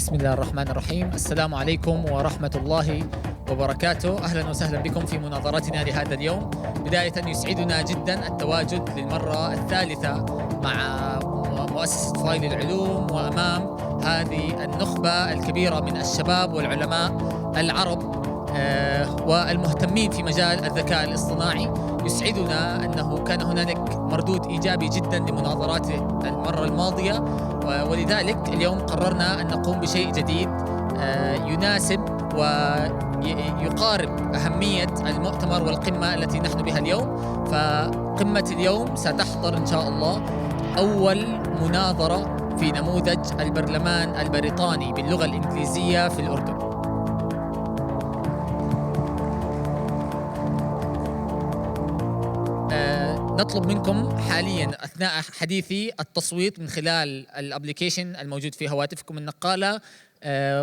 بسم الله الرحمن الرحيم. السلام عليكم ورحمة الله وبركاته. أهلا وسهلا بكم في مناظرتنا لهذا اليوم. بداية يسعدنا جدا التواجد للمرة الثالثة مع مؤسسة فايل العلوم وأمام هذه النخبة الكبيرة من الشباب والعلماء العرب والمهتمين في مجال الذكاء الاصطناعي. يسعدنا أنه كان هنالك مردود إيجابي جدا لمناظرات المرة الماضية، ولذلك اليوم قررنا أن نقوم بشيء جديد يناسب ويقارب أهمية المؤتمر والقمة التي نحن بها اليوم. فقمة اليوم ستحضر إن شاء الله أول مناظرة في نموذج البرلمان البريطاني باللغة الإنجليزية في الأردن. نطلب منكم حاليا أثناء حديثي التصويت من خلال الابليكيشن الموجود في هواتفكم النقالة،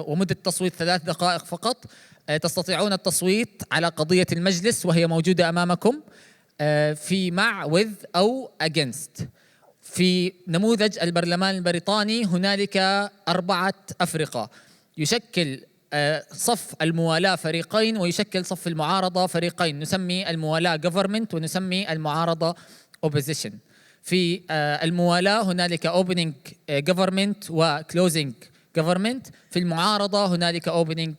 ومدة التصويت 3 دقائق فقط. تستطيعون التصويت على قضية المجلس وهي موجودة أمامكم في مع with أو against. في نموذج البرلمان البريطاني هنالك 4 أفرقة، يشكل صف الموالاة فريقين ويشكل صف المعارضة فريقين. نسمي الموالاة government ونسمي المعارضة opposition. في الموالاة هنالك opening government و closing government. في المعارضة هنالك opening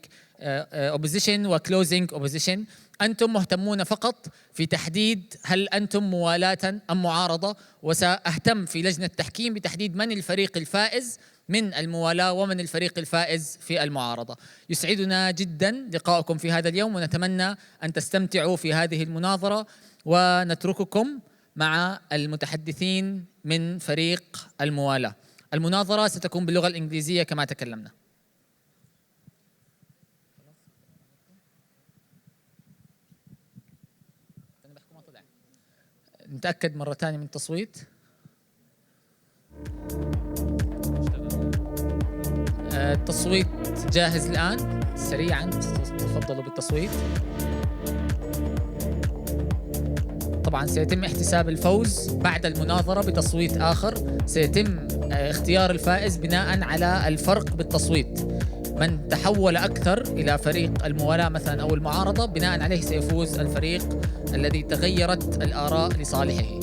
opposition و closing opposition. أنتم مهتمون فقط في تحديد هل أنتم موالاة أم معارضة، وسأهتم في لجنة التحكيم بتحديد من الفريق الفائز من الموالاة ومن الفريق الفائز في المعارضة. يسعدنا جدا لقاؤكم في هذا اليوم، ونتمنى أن تستمتعوا في هذه المناظرة، ونترككم مع المتحدثين من فريق الموالاة. المناظرة ستكون باللغة الإنجليزية كما تكلمنا. نتأكد مرة ثانية من التصويت. التصويت جاهز الآن. سريعا تفضلوا بالتصويت. طبعا سيتم احتساب الفوز بعد المناظرة بتصويت آخر. سيتم اختيار الفائز بناء على الفرق بالتصويت. من تحول أكثر إلى فريق الموالاة مثلا أو المعارضة، بناء عليه سيفوز الفريق الذي تغيرت الآراء لصالحه.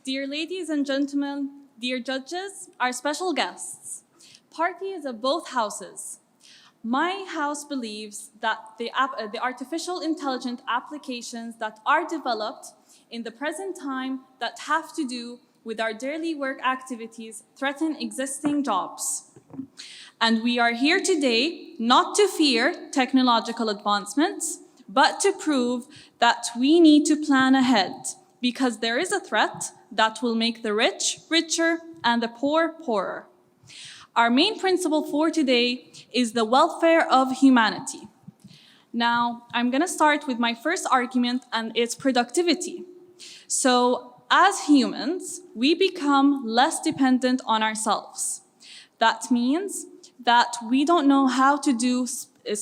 Dear ladies and gentlemen, dear judges, our special guests, parties of both houses, my house believes that the artificial intelligent applications that are developed in the present time that have to do with our daily work activities threaten existing jobs. And we are here today not to fear technological advancements, but to prove that we need to plan ahead, because there is a threat that will make the rich richer and the poor poorer. Our main principle for today is the welfare of humanity. Now, I'm going to start with my first argument, and it's productivity. So, as humans, we become less dependent on ourselves. That means that we don't know how to do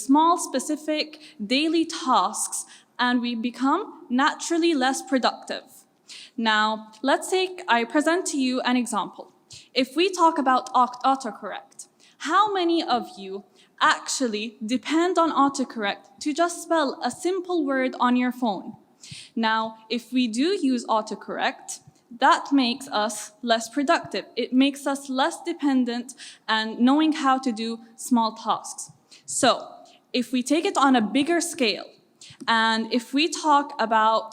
small, specific daily tasks, and we become naturally less productive. Now, I present to you an example. If we talk about autocorrect, how many of you actually depend on autocorrect to just spell a simple word on your phone? Now, if we do use autocorrect, that makes us less productive. It makes us less dependent and knowing how to do small tasks. So, if we take it on a bigger scale, and if we talk about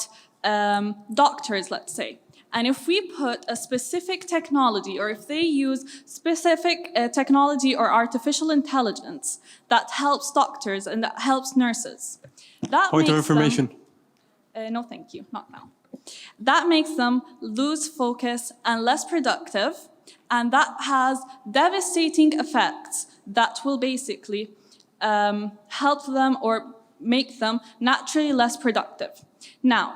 doctors, let's say, and if we put a specific technology, or if they use specific technology or artificial intelligence that helps doctors and that helps nurses, that point of information. No, thank you, not now. That makes them lose focus and less productive, and that has devastating effects that will basically help them or make them naturally less productive. Now,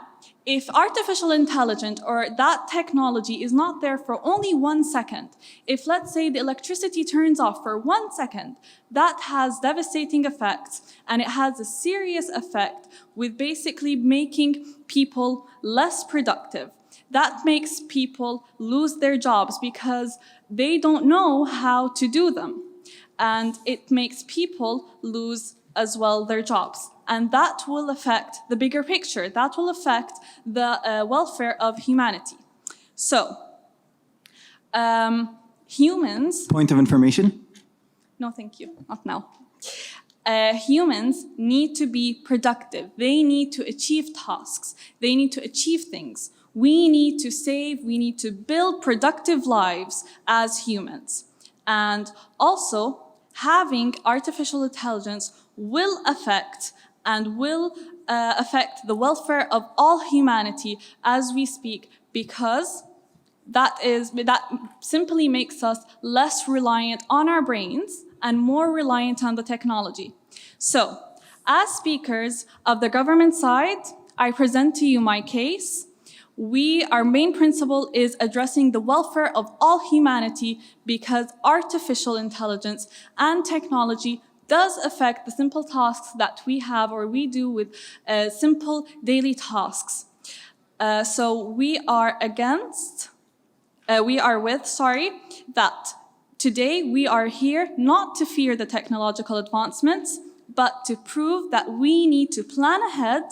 if artificial intelligence or that technology is not there for only 1 second, if let's say the electricity turns off for 1 second, that has devastating effects, and it has a serious effect with basically making people less productive. That makes people lose their jobs because they don't know how to do them. And it makes people lose as well their jobs. And that will affect the bigger picture. That will affect the welfare of humanity. So, humans... Point of information? No, thank you, not now. Humans need to be productive. They need to achieve tasks. They need to achieve things. We need to save, we need to build productive lives as humans. And also, having artificial intelligence will affect the welfare of all humanity as we speak, because that simply makes us less reliant on our brains and more reliant on the technology. So, as speakers of the government side, I present to you my case. Our main principle is addressing the welfare of all humanity because artificial intelligence and technology does affect the simple tasks that we have or we do with simple daily tasks. So we are that today we are here not to fear the technological advancements, but to prove that we need to plan ahead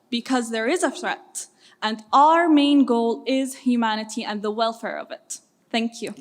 because there is a threat. And our main goal is humanity and the welfare of it. Thank you.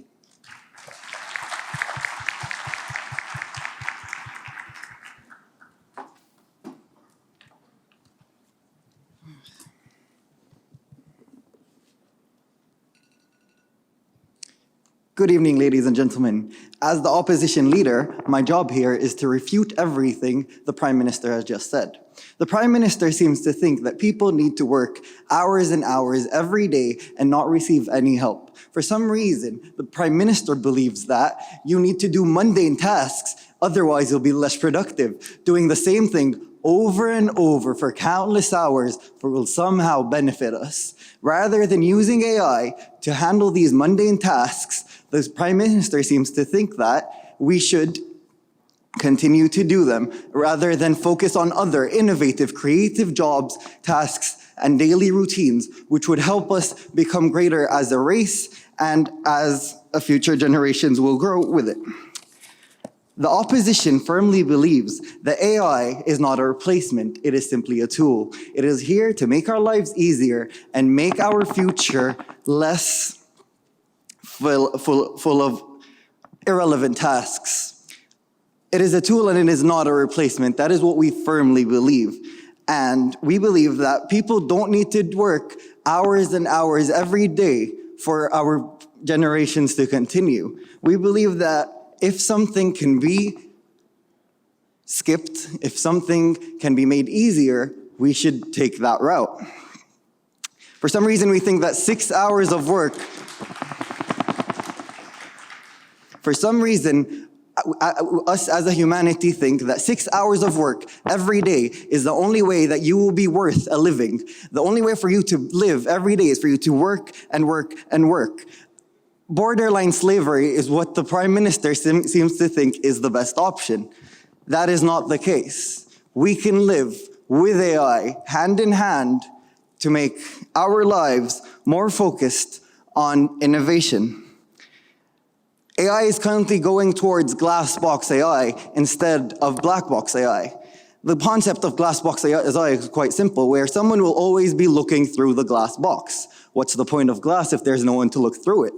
Good evening, ladies and gentlemen. As the opposition leader, my job here is to refute everything the Prime Minister has just said. The Prime Minister seems to think that people need to work hours and hours every day and not receive any help. For some reason, the Prime Minister believes that you need to do mundane tasks, otherwise you'll be less productive. Doing the same thing over and over for countless hours will somehow benefit us. Rather than using AI to handle these mundane tasks, the Prime Minister seems to think that we should continue to do them rather than focus on other innovative, creative jobs, tasks, and daily routines, which would help us become greater as a race and as future generations will grow with it. The opposition firmly believes that AI is not a replacement, it is simply a tool. It is here to make our lives easier and make our future less full of irrelevant tasks. It is a tool and it is not a replacement. That is what we firmly believe. And we believe that people don't need to work hours and hours every day for our generations to continue. We believe that if something can be skipped, if something can be made easier, we should take that route. For some reason, we think that 6 hours of work, for some reason, us as a humanity think that 6 hours of work every day is the only way that you will be worth a living. The only way for you to live every day is for you to work and work and work. Borderline slavery is what the Prime Minister seems to think is the best option. That is not the case. We can live with AI hand in hand to make our lives more focused on innovation. AI is currently going towards glass box AI instead of black box AI. The concept of glass box AI is quite simple, where someone will always be looking through the glass box. What's the point of glass if there's no one to look through it?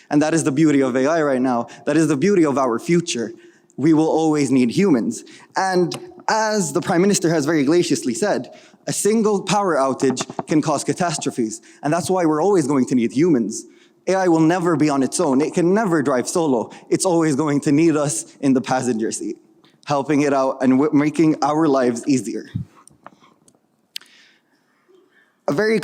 And that is the beauty of AI right now. That is the beauty of our future. We will always need humans. And as the Prime Minister has very graciously said, a single power outage can cause catastrophes. And that's why we're always going to need humans. AI will never be on its own. It can never drive solo. It's always going to need us in the passenger seat, helping it out and making our lives easier. A very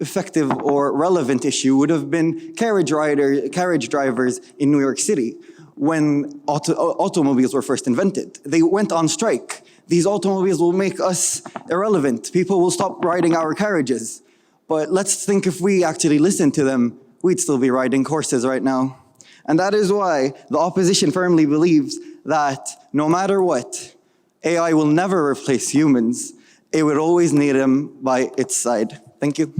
effective or relevant issue would have been carriage drivers in New York City when automobiles were first invented. They went on strike. These automobiles will make us irrelevant. People will stop riding our carriages. But let's think if we actually listened to them, we'd still be riding horses right now. And that is why the opposition firmly believes that no matter what, AI will never replace humans. it would always need him by its side. Thank you.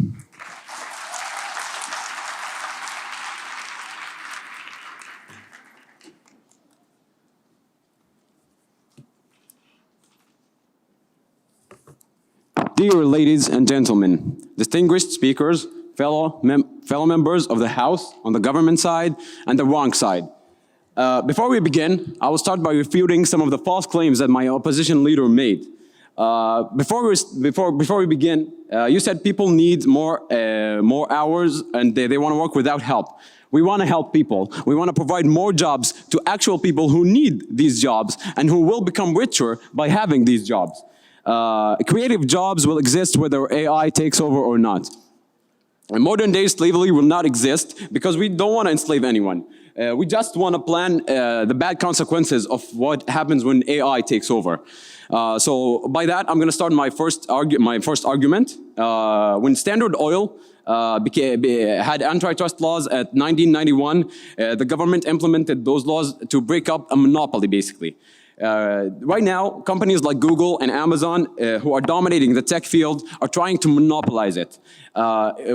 Dear ladies and gentlemen, distinguished speakers, fellow members of the House on the government side and the wrong side. Before we begin, I will start by refuting some of the false claims that my opposition leader made. Before we begin, you said people need more hours and they want to work without help. We want to help people. We want to provide more jobs to actual people who need these jobs and who will become richer by having these jobs. Creative jobs will exist whether AI takes over or not. And modern day slavery will not exist because we don't want to enslave anyone. We just want to plan the bad consequences of what happens when AI takes over. So by that, I'm going to start my first argument. When Standard Oil had antitrust laws at 1991, the government implemented those laws to break up a monopoly, basically. Right now, companies like Google and Amazon, who are dominating the tech field, are trying to monopolize it,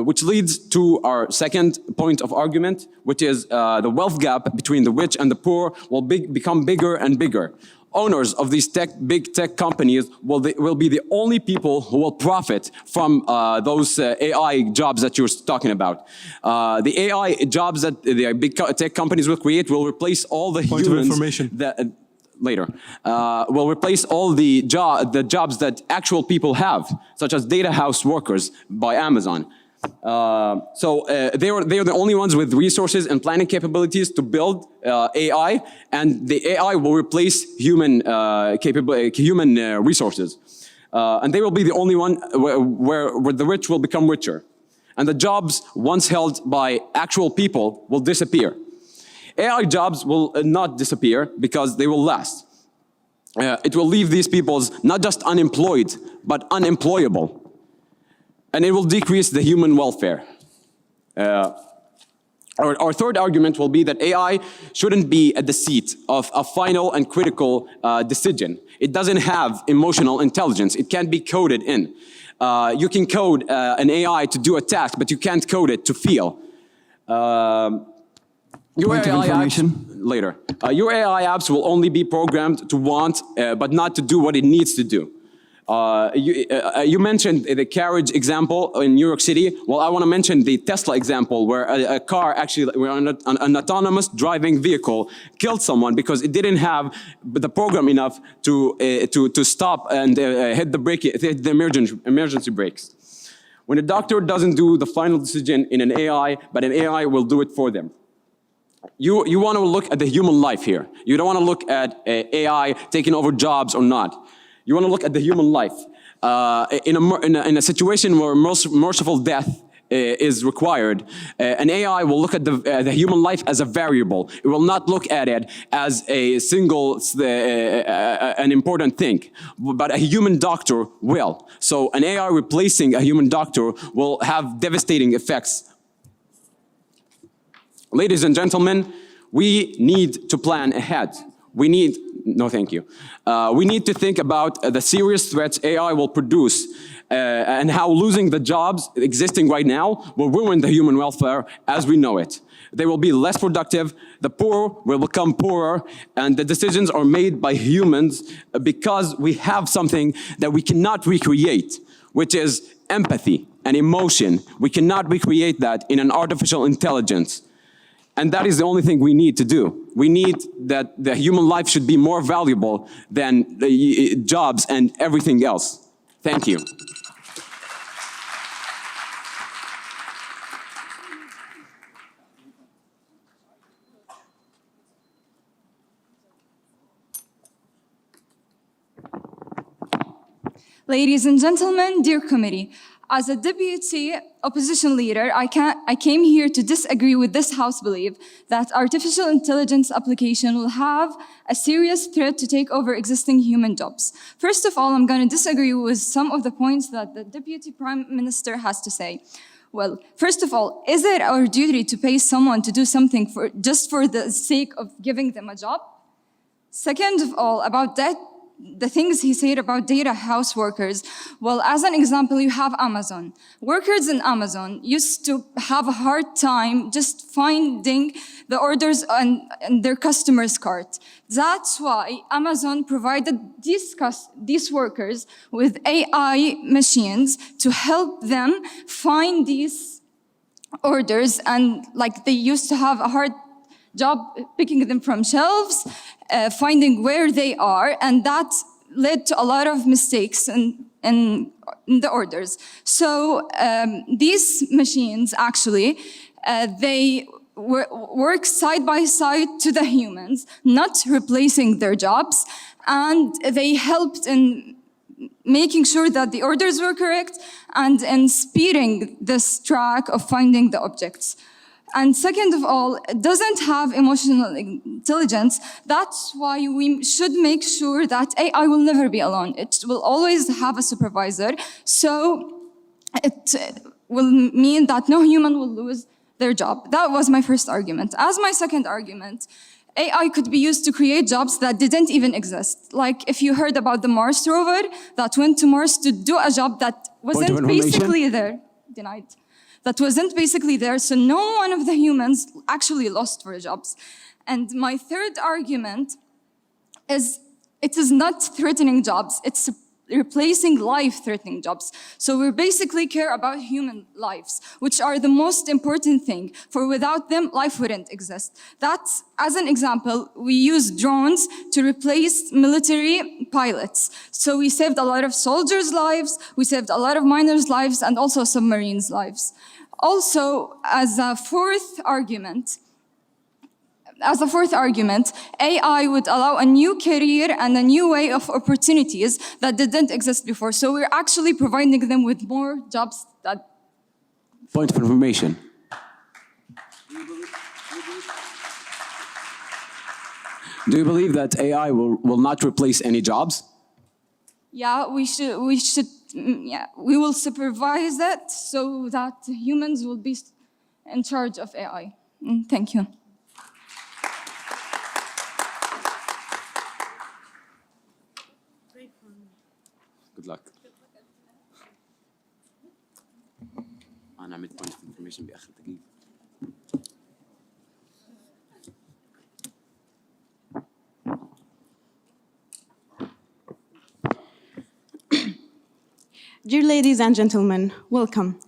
which leads to our second point of argument, which is the wealth gap between the rich and the poor will become bigger and bigger. Owners of these big tech companies will be the only people who will profit from those AI jobs that you're talking about. The AI jobs that the big tech companies will create will replace all the Point humans of information. later, will replace all the jobs that actual people have, such as data house workers by Amazon. They are the only ones with resources and planning capabilities to build AI, and the AI will replace human resources. And they will be the only one where the rich will become richer. And the jobs once held by actual people will disappear. AI jobs will not disappear because they will last. It will leave these people not just unemployed, but unemployable. And it will decrease the human welfare. Our third argument will be that AI shouldn't be at the seat of a final and critical decision. It doesn't have emotional intelligence. It can't be coded in. You can code an AI to do a task, but you can't code it to feel. Your AI apps will only be programmed to want, but not to do what it needs to do. You mentioned the carriage example in New York City. Well, I want to mention the Tesla example where a car actually, where an autonomous driving vehicle killed someone because it didn't have the program enough to stop and hit the emergency brakes. When a doctor doesn't do the final decision in an AI, but an AI will do it for them. You want to look at the human life here. You don't want to look at AI taking over jobs or not. You want to look at the human life. In a situation where merciful death is required, an AI will look at the human life as a variable. It will not look at it as a single, an important thing, but a human doctor will. So an AI replacing a human doctor will have devastating effects. Ladies and gentlemen, we need to plan ahead. We need to think about the serious threats AI will produce and how losing the jobs existing right now will ruin the human welfare as we know it. They will be less productive, the poor will become poorer, and the decisions are made by humans because we have something that we cannot recreate, which is empathy and emotion. We cannot recreate that in an artificial intelligence. And that is the only thing we need to do. We need that the human life should be more valuable than the jobs and everything else. Thank you. Ladies and gentlemen, dear committee, as a deputy opposition leader, I came here to disagree with this House belief that artificial intelligence application will have a serious threat to take over existing human jobs. First of all, I'm going to disagree with some of the points that the Deputy Prime Minister has to say. Well, first of all, is it our duty to pay someone to do something just for the sake of giving them a job? Second of all, about the things he said about data house workers, well, as an example, you have Amazon. Workers in Amazon used to have a hard time just finding the orders on their customer's cart. That's why Amazon provided these workers with AI machines to help them find these orders, and like they used to have a hard job picking them from shelves, finding where they are, and that led to a lot of mistakes in the orders. So these machines actually, they work side by side to the humans, not replacing their jobs, and they helped in making sure that the orders were correct and in speeding this track of finding the objects. And second of all, it doesn't have emotional intelligence. That's why we should make sure that AI will never be alone. It will always have a supervisor. So it will mean that no human will lose their job. That was my first argument. As my second argument, AI could be used to create jobs that didn't even exist. Like if you heard about the Mars rover that went to Mars to do a job that wasn't basically there, denied. That wasn't basically there, so no one of the humans actually lost for jobs. And my third argument is it is not threatening jobs, it's replacing life-threatening jobs. So we basically care about human lives, which are the most important thing, for without them, life wouldn't exist. That's, as an example, we use drones to replace military pilots. So we saved a lot of soldiers' lives, we saved a lot of miners' lives, and also submarines' lives. Also, as a fourth argument, AI would allow a new career and a new way of opportunities that didn't exist before. So we're actually providing them with more jobs that... Point of information. Do you believe that AI will not replace any jobs? Yeah, we will supervise that so that humans will be in charge of AI. Thank you. Good luck. أنا عملت point of information بآخر دقيقة. Dear ladies and gentlemen, welcome.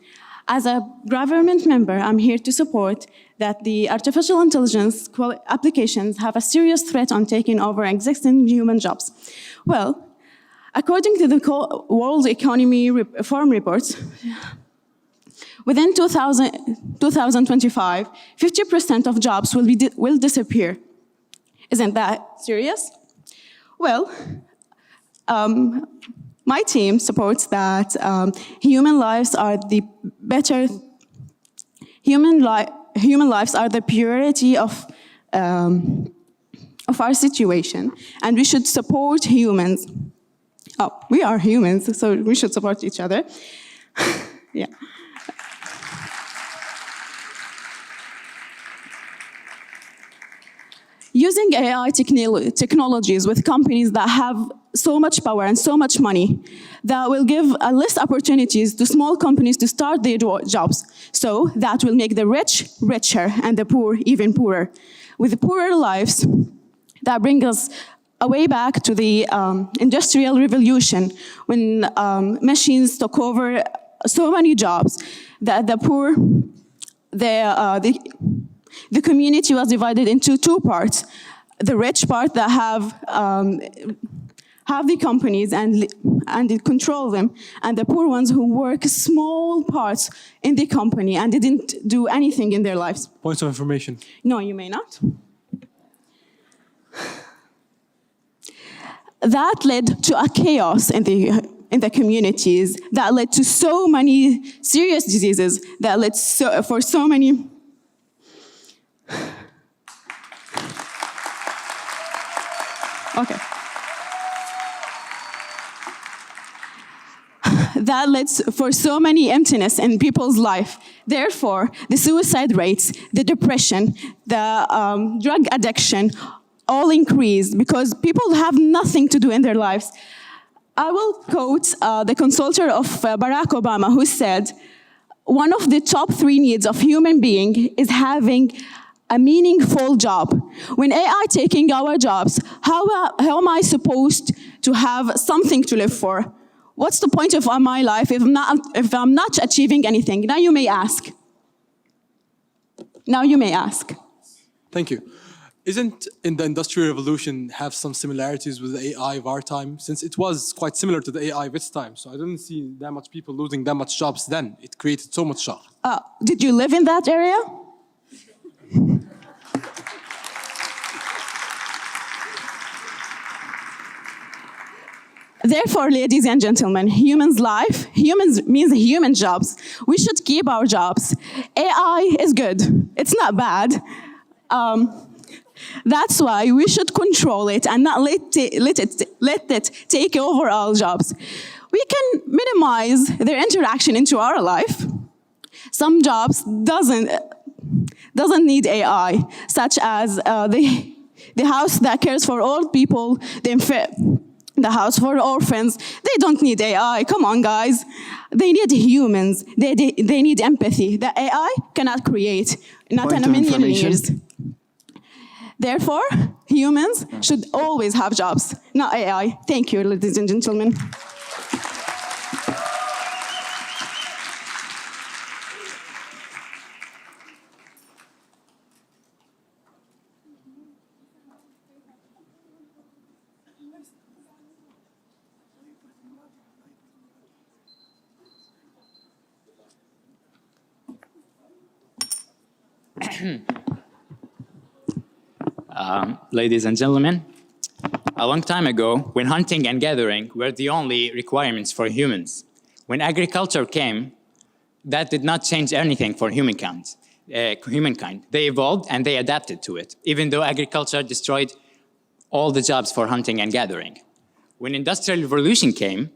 As a government member, I'm here to support that the artificial intelligence applications have a serious threat on taking over existing human jobs. Well, according to the World Economy Forum reports, within 2025, 50% of jobs will disappear. Isn't that serious? Well, my team supports that human lives are the priority of our situation, and we should support humans. Oh, we are humans, so we should support each other. Yeah. Using AI technologies with companies that have so much power and so much money, that will give less opportunities to small companies to start their jobs. So that will make the rich richer and the poor even poorer. With poorer lives, that brings us a way back to the Industrial Revolution, when machines took over so many jobs that the poor, the community was divided into two parts. The rich part that have the companies and control them, and the poor ones who work small parts in the company and didn't do anything in their lives. Points of information. No, you may not. That led to a chaos in the communities, that led to so many serious diseases, that led for so many... Okay. That led for so many emptiness in people's life. Therefore, the suicide rates, the depression, the drug addiction, all increased because people have nothing to do in their lives. I will quote the consultant of Barack Obama, who said, one of the top 3 needs of human being is having a meaningful job. When AI taking our jobs, how am I supposed to have something to live for? What's the point of my life if I'm not achieving anything? Now you may ask. Thank you. Isn't in the Industrial Revolution have some similarities with the AI of our time? Since it was quite similar to the AI of its time. So I didn't see that much people losing that much jobs then. It created so much jobs. Did you live in that area? Therefore, ladies and gentlemen, humans means human jobs. We should keep our jobs. AI is good. It's not bad. That's why we should control it and not let it take over all jobs. We can minimize their interaction into our life. Some jobs doesn't need AI, such as the house that cares for old people, the house for orphans. They don't need AI. Come on, guys. They need humans. They need empathy that AI cannot create, not in a million years. Therefore, humans should always have jobs, not AI. Thank you, ladies and gentlemen. Ladies and gentlemen, a long time ago, when hunting and gathering were the only requirements for humans, when agriculture came, that did not change anything for humankind. They evolved and they adapted to it, even though agriculture destroyed all the jobs for hunting and gathering. When Industrial Revolution came,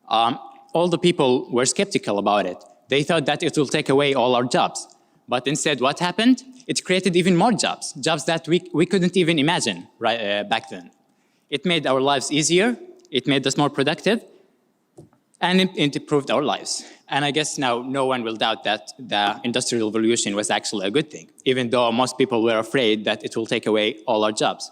all the people were skeptical about it. They thought that it will take away all our jobs. But instead, what happened? It created even more jobs that we couldn't even imagine back then. It made our lives easier, it made us more productive, and it improved our lives. And I guess now no one will doubt that the Industrial Revolution was actually a good thing, even though most people were afraid that it will take away all our jobs.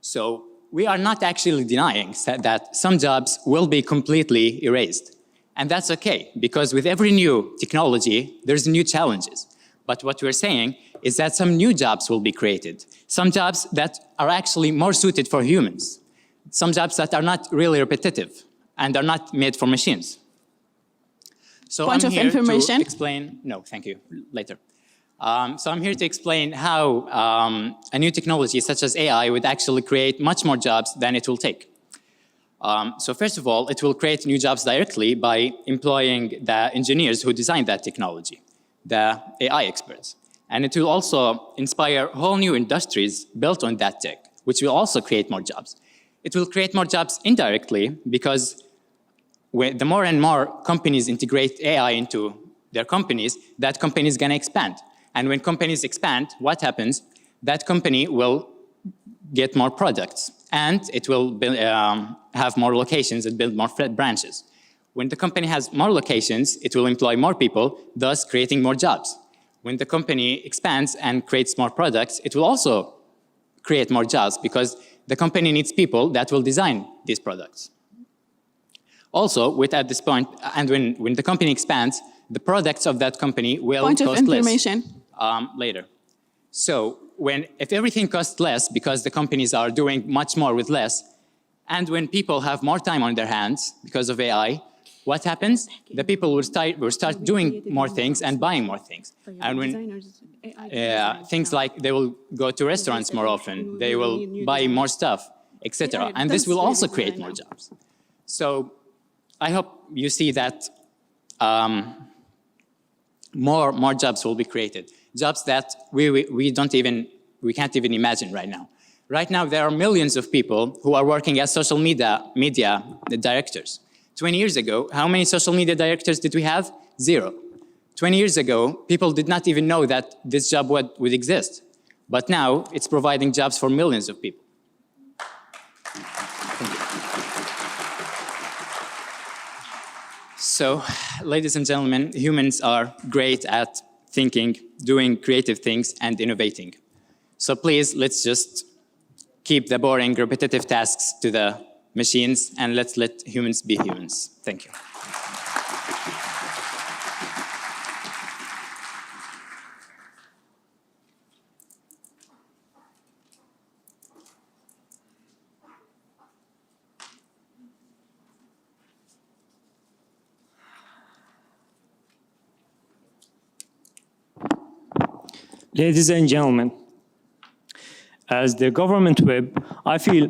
So we are not actually denying that some jobs will be completely erased. And that's okay, because with every new technology, there's new challenges. But what we're saying is that some new jobs will be created. Some jobs that are actually more suited for humans. Some jobs that are not really repetitive and are not made for machines. So Point of information? To explain, no, thank you, later. So I'm here to explain how a new technology such as AI would actually create much more jobs than it will take. So first of all, it will create new jobs directly by employing the engineers who designed that technology, the AI experts. And it will also inspire whole new industries built on that tech, which will also create more jobs. It will create more jobs indirectly because the more and more companies integrate AI into their companies, that company is going to expand. And when companies expand, what happens? That company will get more products, and it will have more locations and build more branches. When the company has more locations, it will employ more people, thus creating more jobs. When the company expands and creates more products, it will also create more jobs because the company needs people that will design these products. Also, at this point, and when the company expands, the products of that company will cost less. Point of information. Later. So if everything costs less because the companies are doing much more with less, and when people have more time on their hands because of AI, what happens? The people will start doing more things and buying more things. And when things like they will go to restaurants more often, they will buy more stuff, etc. And this will also create more jobs. So I hope you see that more jobs will be created. Jobs that we can't even imagine right now. Right now, there are millions of people who are working as social media directors. 20 years ago, how many social media directors did we have? 0. 20 years ago, people did not even know that this job would exist. But now it's providing jobs for millions of people. So, ladies and gentlemen, humans are great at thinking, doing creative things, and innovating. So please, let's just keep the boring, repetitive tasks to the machines, and let's let humans be humans. Thank you. Ladies and gentlemen, as the government whip, I feel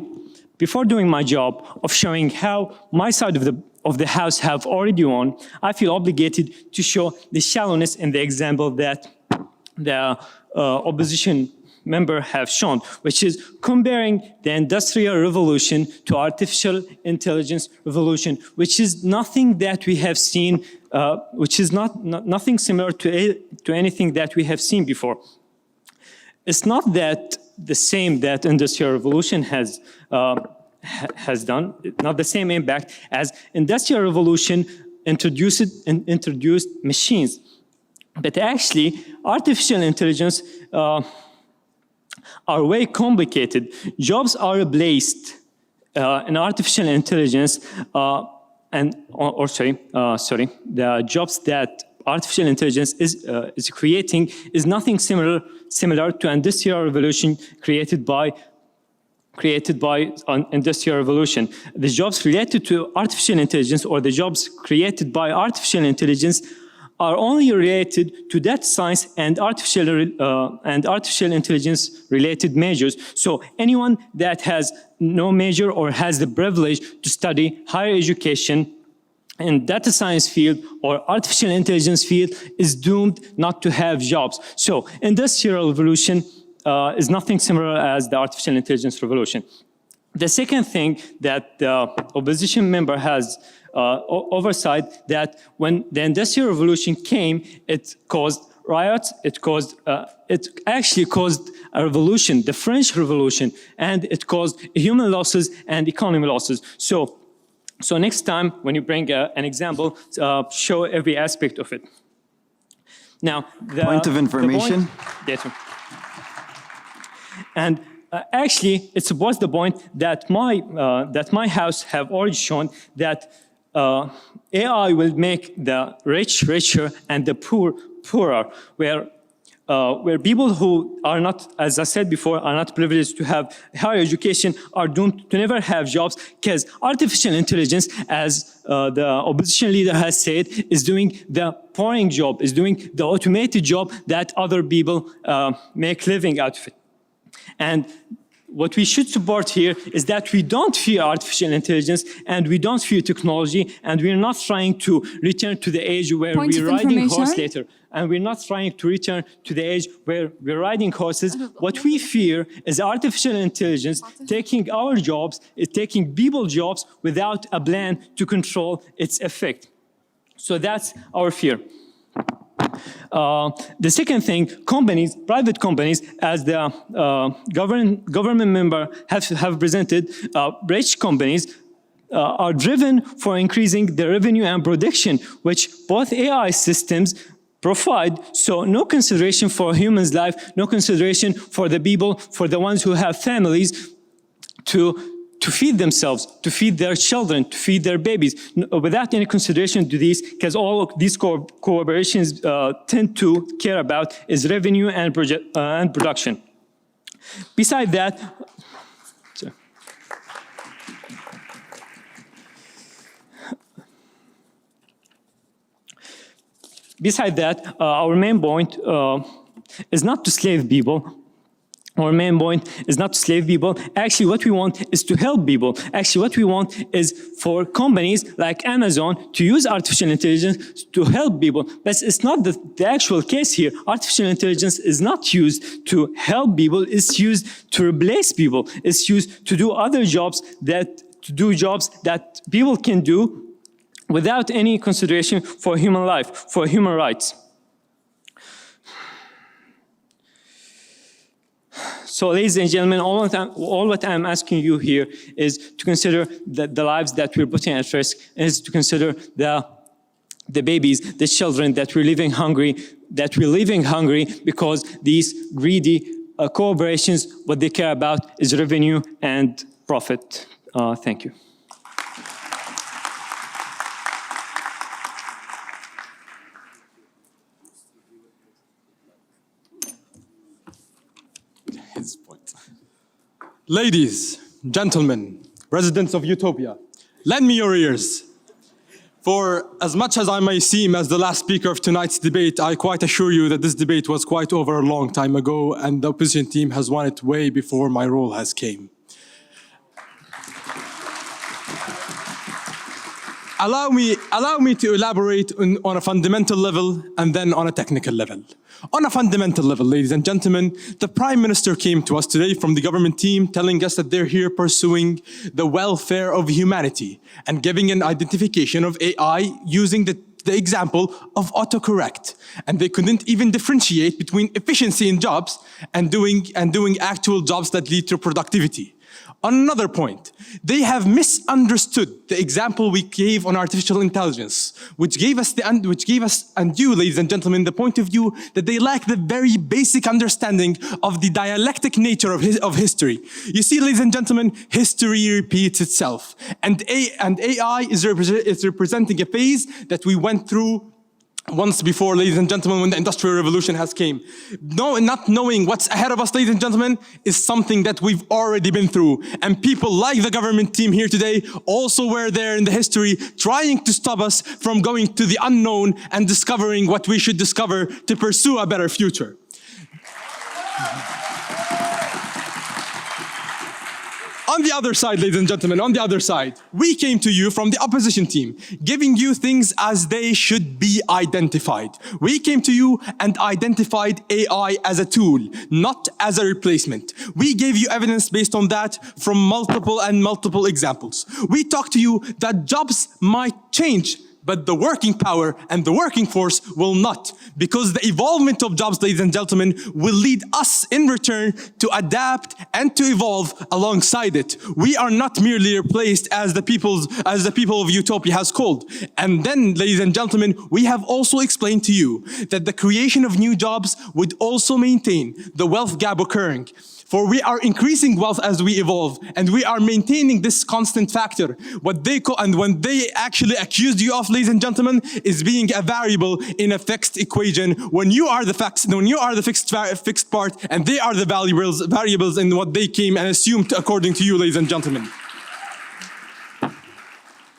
before doing my job of showing how my side of the house have already won, I feel obligated to show the shallowness in the example that the opposition member have shown, which is comparing the Industrial Revolution to artificial intelligence revolution, which is nothing that we have seen, which is nothing similar to anything that we have seen before. It's not that the same that Industrial Revolution has done, not the same impact as Industrial Revolution introduced machines. But actually, artificial intelligence are way complicated. Jobs are replaced in artificial intelligence, the jobs that artificial intelligence is creating is nothing similar to Industrial Revolution created by Industrial Revolution. The jobs related to artificial intelligence or the jobs created by artificial intelligence are only related to that science and artificial intelligence related majors. So anyone that has no major or has the privilege to study higher education in data science field or artificial intelligence field is doomed not to have jobs. So Industrial Revolution is nothing similar as the artificial intelligence revolution. The second thing that the opposition member has oversight that when the Industrial Revolution came, it caused riots, it actually caused a revolution, the French Revolution, and it caused human losses and economic losses. So next time when you bring an example, show every aspect of it. Now, the point of information. And actually, it supports the point that my house have already shown that AI will make the rich richer and the poor poorer, where people who are not, as I said before, are not privileged to have higher education are doomed to never have jobs because artificial intelligence, as the opposition leader has said, is doing the boring job, is doing the automated job that other people make living out of it. And what we should support here is that we don't fear artificial intelligence and we don't fear technology, and we're not trying to return to the age where we're riding horse later. And we're not trying to return to the age where we're riding horses. What we fear is artificial intelligence taking our jobs, taking people's jobs without a plan to control its effect. So that's our fear. The second thing, companies, private companies, as the government member have presented, rich companies are driven for increasing the revenue and production, which both AI systems provide. So no consideration for humans' life, no consideration for the people, for the ones who have families to feed themselves, to feed their children, to feed their babies, without any consideration to these, because all of these corporations tend to care about is revenue and production. Besides that, our main point is not to slave people. Our main point is not to slave people. Actually, what we want is to help people. Actually, what we want is for companies like Amazon to use artificial intelligence to help people. But it's not the actual case here. Artificial intelligence is not used to help people. It's used to replace people. It's used to do other jobs that people can do without any consideration for human life, for human rights. So, ladies and gentlemen, all what I'm asking you here is to consider the lives that we're putting at risk, is to consider the babies, the children that we're leaving hungry, because these greedy corporations, what they care about is revenue and profit. Thank you. His point. Ladies, gentlemen, residents of Utopia, lend me your ears. For as much as I may seem as the last speaker of tonight's debate, I quite assure you that this debate was quite over a long time ago, and the opposition team has won it way before my role has came. Allow me to elaborate on a fundamental level and then on a technical level. On a fundamental level, ladies and gentlemen, the Prime Minister came to us today from the government team telling us that they're here pursuing the welfare of humanity and giving an identification of AI using the example of autocorrect. And they couldn't even differentiate between efficiency in jobs and doing actual jobs that lead to productivity. On another point, they have misunderstood the example we gave on artificial intelligence, which gave us and you, ladies and gentlemen, the point of view that they lack the very basic understanding of the dialectic nature of history. You see, ladies and gentlemen, history repeats itself, and AI is representing a phase that we went through once before, ladies and gentlemen, when the Industrial Revolution has came. Not knowing what's ahead of us, ladies and gentlemen, is something that we've already been through. And people like the government team here today also were there in the history trying to stop us from going to the unknown and discovering what we should discover to pursue a better future. On the other side, ladies and gentlemen, on the other side, we came to you from the opposition team, giving you things as they should be identified. We came to you and identified AI as a tool, not as a replacement. We gave you evidence based on that from multiple examples. We talked to you that jobs might change, but the working power and the working force will not, because the evolvement of jobs, ladies and gentlemen, will lead us in return to adapt and to evolve alongside it. We are not merely replaced as the people of Utopia has called. And then, ladies and gentlemen, we have also explained to you that the creation of new jobs would also maintain the wealth gap occurring. For we are increasing wealth as we evolve, and we are maintaining this constant factor. What they call, and when they actually accused you of, ladies and gentlemen, is being a variable in a fixed equation. When you are the fixed part, and they are the variables in what they came and assumed according to you, ladies and gentlemen.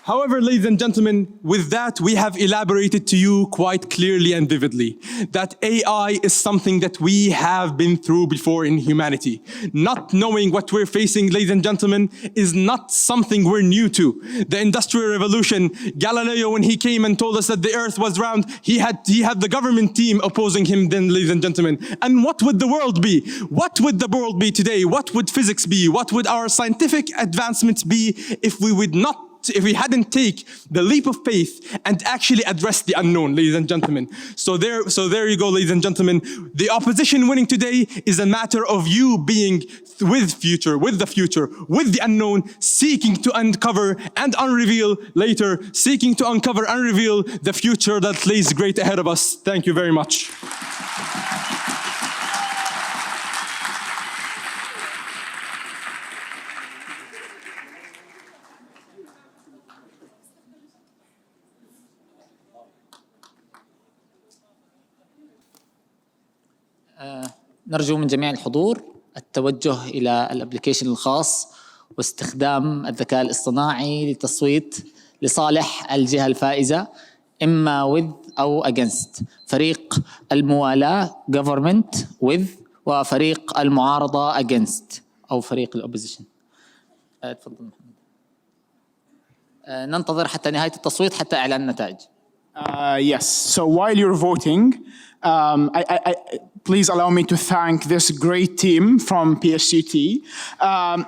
However, ladies and gentlemen, with that, we have elaborated to you quite clearly and vividly that AI is something that we have been through before in humanity. Not knowing what we're facing, ladies and gentlemen, is not something we're new to. The Industrial Revolution, Galileo, when he came and told us that the earth was round, he had the government team opposing him then, ladies and gentlemen. And what would the world be? What would the world be today? What would physics be? What would our scientific advancements be if we hadn't taken the leap of faith and actually addressed the unknown, ladies and gentlemen. So there you go, ladies and gentlemen. The opposition winning today is a matter of you being with the future, with the unknown, seeking to uncover and unreveal later, seeking to uncover and reveal the future that lays great ahead of us. Thank you very much. نرجو من جميع الحضور التوجه إلى الابليكيشن الخاص واستخدام الذكاء الاصطناعي للتصويت لصالح الجهة الفائزة إما with أو against. فريق الموالاة government with وفريق المعارضة against أو فريق الopposition. تفضل محمد. ننتظر حتى نهاية التصويت حتى إعلان النتائج. Yes, so while you're voting, please allow me to thank this great team from PSCT. I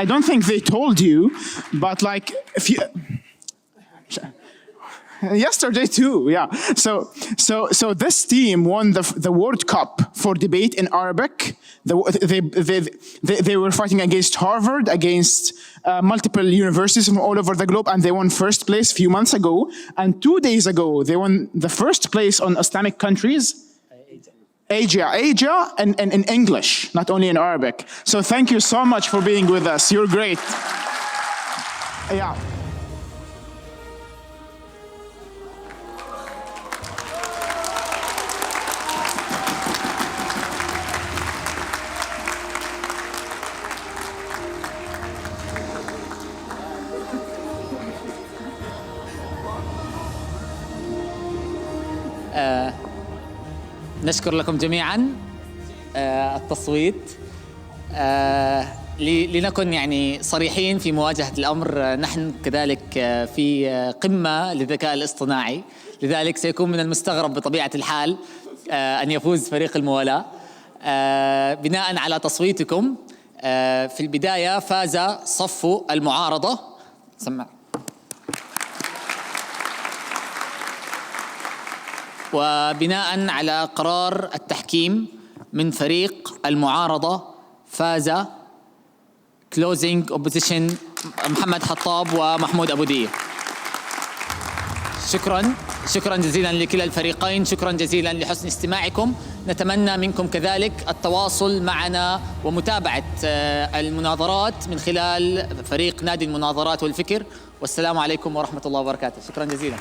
don't think they told you, but like, if you... Yesterday too, yeah. So this team won the World Cup for debate in Arabic. They were fighting against Harvard, against multiple universities from all over the globe, and they won first place a few months ago. And 2 days ago, they won the first place on Islamic countries. Asia, and in English, not only in Arabic. So thank you so much for being with us. You're great. Yeah. نشكر لكم جميعا التصويت. لنكن يعني صريحين في مواجهة الأمر، نحن كذلك في قمة للذكاء الاصطناعي، لذلك سيكون من المستغرب بطبيعة الحال أن يفوز فريق الموالاة. بناء على تصويتكم في البداية فاز صف المعارضة. سمع. وبناء على قرار التحكيم من فريق المعارضة فاز closing opposition محمد حطاب ومحمود أبو دية. شكرا جزيلا لكلا الفريقين، شكرا جزيلا لحسن استماعكم. نتمنى منكم كذلك التواصل معنا ومتابعة المناظرات من خلال فريق نادي المناظرات والفكر. والسلام عليكم ورحمة الله وبركاته. شكرا جزيلا.